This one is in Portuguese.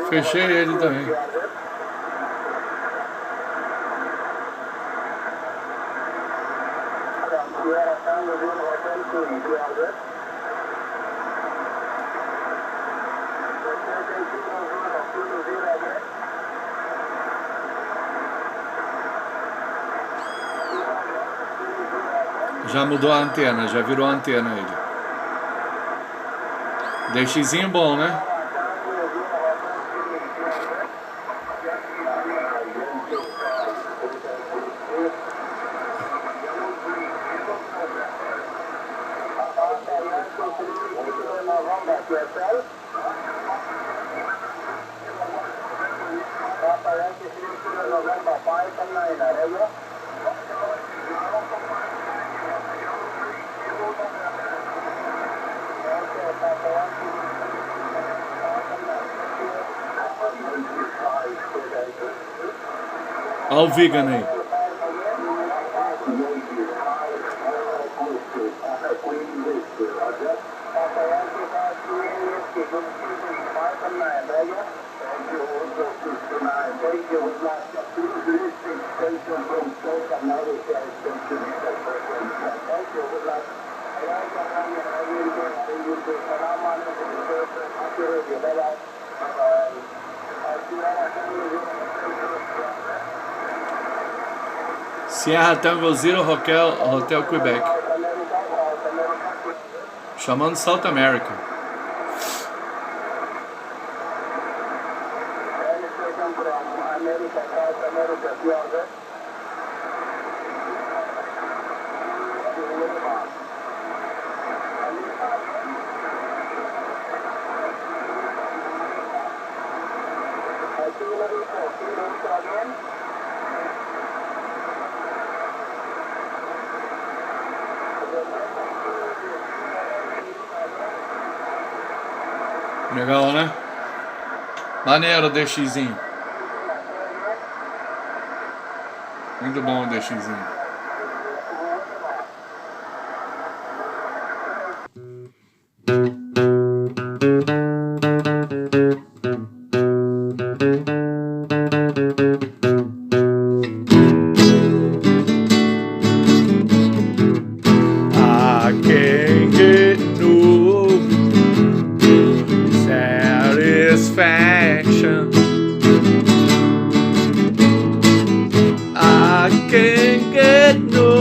Fechei ele também. Já mudou a antena, já virou a antena ele. DXzinho bom, né? Olha o vegan aí. Sierra Tango Zero Hotel Quebec. Chamando South America. Legal, né? Maneiro o DXzinho. Muito bom o DXzinho. I can't get no